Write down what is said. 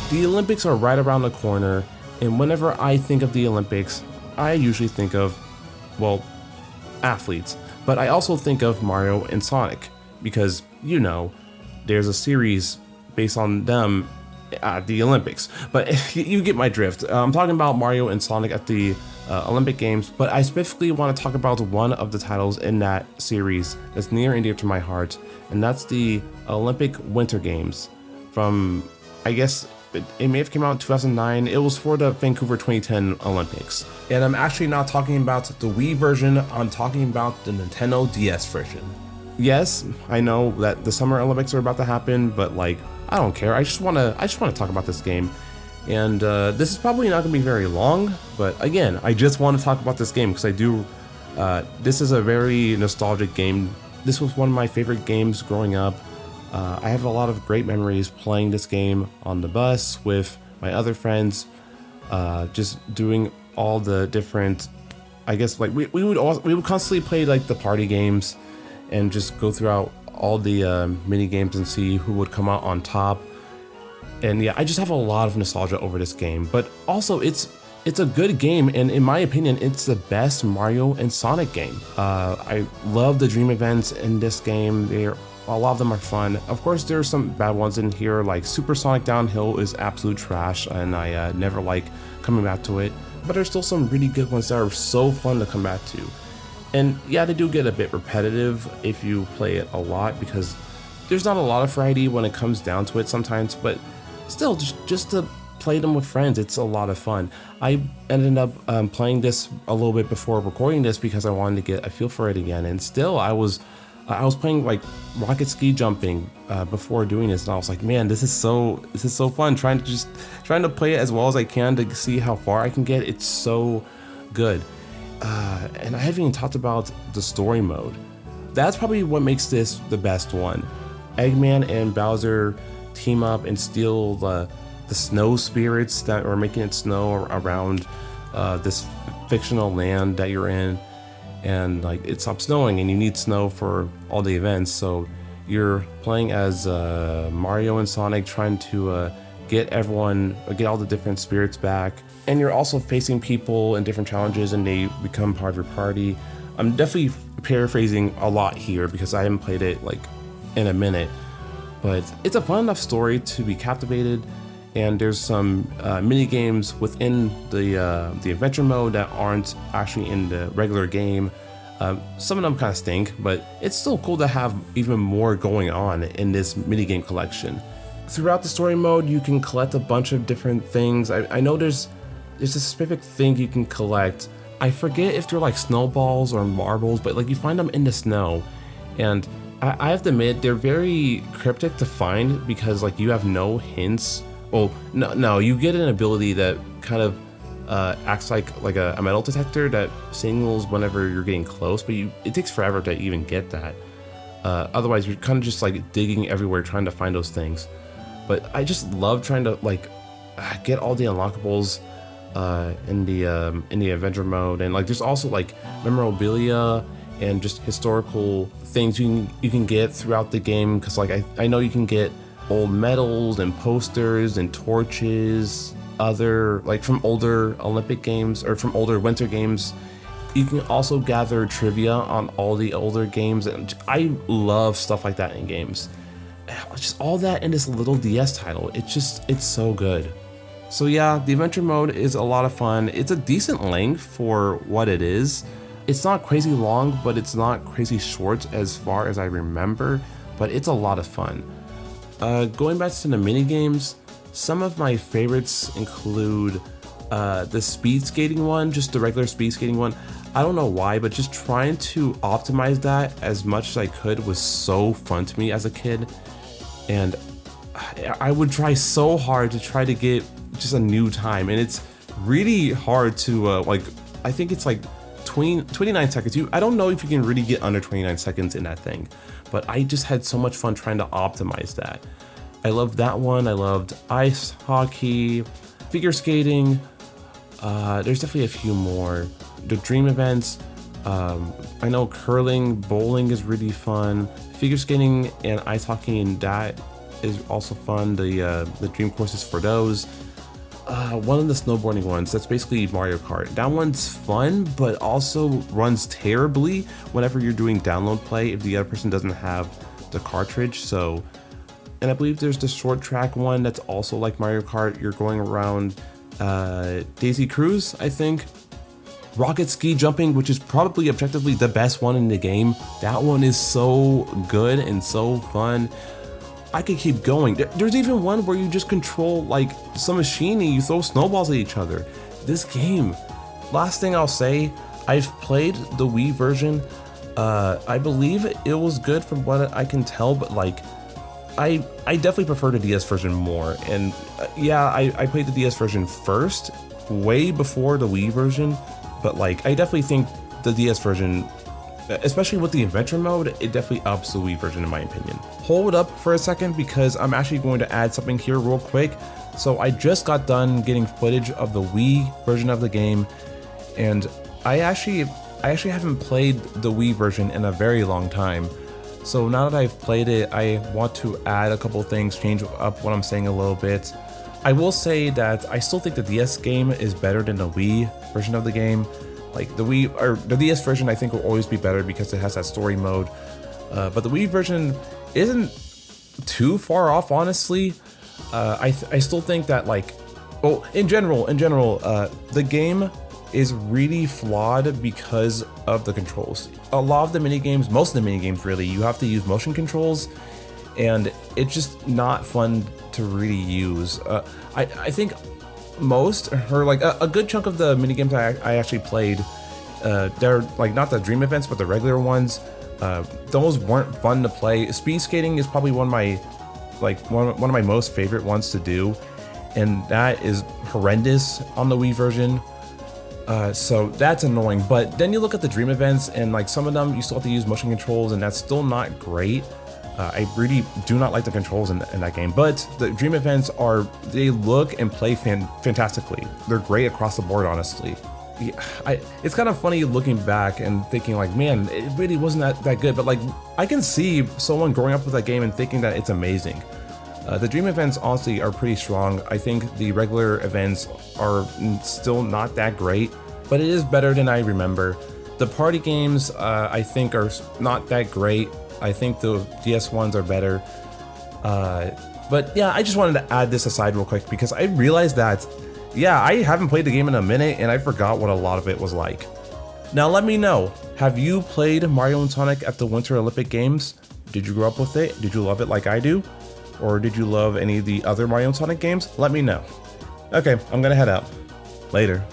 The Olympics are right around the corner, and whenever I think of the Olympics, I usually think of, well, athletes. But I also think of Mario and Sonic, because, there's a series based on them at the Olympics. But you get my drift. I'm talking about Mario and Sonic at the Olympic Games, but I specifically want to talk about one of the titles in that series that's near and dear to my heart, and that's the Olympic Winter Games from, I guess, it may have come out in 2009. It was for the Vancouver 2010 Olympics. And I'm actually not talking about the Wii version, I'm talking about the Nintendo DS version. Yes, I know that the Summer Olympics are about to happen, but I don't care. I just want to talk about this game. And this is probably not going to be very long, but again, I just want to talk about this game because this is a very nostalgic game. This was one of my favorite games growing up. I have a lot of great memories playing this game on the bus with my other friends, just doing all the different, I guess, we would constantly play the party games and just go throughout all the mini games and see who would come out on top. And yeah, I just have a lot of nostalgia over this game, but also it's a good game, and in my opinion, it's the best Mario and Sonic game. I love the dream events in this game. A lot of them are fun. Of course, there are some bad ones in here, like Super Sonic Downhill is absolute trash, and I never like coming back to it. But there's still some really good ones that are so fun to come back to. And yeah, they do get a bit repetitive if you play it a lot, because there's not a lot of variety when it comes down to it sometimes, but still, just to play them with friends, it's a lot of fun. I ended up playing this a little bit before recording this because I wanted to get a feel for it again, and still I was playing rocket ski jumping before doing this, and I was like, man, this is so fun, trying to play it as well as I can to see how far I can get. It's so good. And I haven't even talked about the story mode. That's probably what makes this the best one. Eggman and Bowser team up and steal the snow spirits that are making it snow around this fictional land that you're in, and it stops snowing and you need snow for all the events, so you're playing as Mario and Sonic trying to get all the different spirits back, and you're also facing people in different challenges and they become part of your party. I'm definitely paraphrasing a lot here because I haven't played it in a minute, but it's a fun enough story to be captivated. And there's some mini games within the adventure mode that aren't actually in the regular game. Some of them kind of stink, but it's still cool to have even more going on in this mini game collection. Throughout the story mode, you can collect a bunch of different things. I know there's a specific thing you can collect. I forget if they're snowballs or marbles, but you find them in the snow, and I have to admit they're very cryptic to find because you have no hints. Oh, no, you get an ability that kind of acts like a metal detector that signals whenever you're getting close, but it takes forever to even get that. Otherwise, you're kind of just digging everywhere trying to find those things. But I just love trying to get all the unlockables in the adventure mode, and there's also memorabilia and just historical things you can get throughout the game, because I know you can get old medals and posters and torches, other from older Olympic games or from older winter games. You can also gather trivia on all the older games, and I love stuff like that in games. Just all that in this little DS title, it's so good. So yeah, the adventure mode is a lot of fun. It's a decent length for what it is. It's not crazy long, but it's not crazy short as far as I remember, but it's a lot of fun. Going back to the mini games, some of my favorites include the speed skating one, just the regular speed skating one. I don't know why, but just trying to optimize that as much as I could was so fun to me as a kid. And I would try so hard to try to get just a new time, and it's really hard to I think it's 29 seconds. I don't know if you can really get under 29 seconds in that thing, but I just had so much fun trying to optimize that. I loved that one. I loved ice hockey, figure skating. There's definitely a few more. The dream events. I know curling, bowling is really fun. Figure skating and ice hockey, and that is also fun. The dream courses for those. One of the snowboarding ones, that's basically Mario Kart. That one's fun, but also runs terribly whenever you're doing download play if the other person doesn't have the cartridge. So, and I believe there's the short track one that's also like Mario Kart. You're going around Daisy Cruise, I think. Rocket ski jumping, which is probably objectively the best one in the game. That one is so good and so fun. I could keep going. There's even one where you just control like some machine and you throw snowballs at each other. This game, last thing I'll say, I've played the Wii version. I believe it was good from what I can tell, but like I definitely prefer the DS version more. And yeah, I played the DS version first, way before the Wii version, but like I definitely think the DS version, especially with the adventure mode, it definitely ups the Wii version in my opinion. Hold up for a second because I'm actually going to add something here real quick. So I just got done getting footage of the Wii version of the game, and I actually haven't played the Wii version in a very long time. So now that I've played it, I want to add a couple things, change up what I'm saying a little bit. I will say that I still think the DS game is better than the Wii version of the game. Like the Wii, or the DS version I think will always be better because it has that story mode. But the Wii version isn't too far off, honestly. I still think that like, well, in general, the game is really flawed because of the controls. A lot of the minigames, most of the minigames really, you have to use motion controls, and it's just not fun to really use. I think most, or like a good chunk of the minigames I actually played, they're like not the dream events, but the regular ones. Those weren't fun to play. Speed skating is probably one of my most favorite ones to do, and that is horrendous on the Wii version. So that's annoying. But then you look at the dream events, and like some of them you still have to use motion controls, and that's still not great. I really do not like the controls in that game, but the dream events they look and play fantastically. They're great across the board, honestly. It's kind of funny looking back and thinking like, man, it really wasn't that good, but like I can see someone growing up with that game and thinking that it's amazing. The dream events honestly are pretty strong. I think the regular events are still not that great, but it is better than I remember. The party games I think are not that great. I think the DS ones are better. But yeah, I just wanted to add this aside real quick because I realized that, yeah, I haven't played the game in a minute and I forgot what a lot of it was like. Now let me know, have you played Mario and Sonic at the Winter Olympic Games? Did you grow up with it? Did you love it like I do? Or did you love any of the other Mario and Sonic games? Let me know. Okay, I'm gonna head out. Later.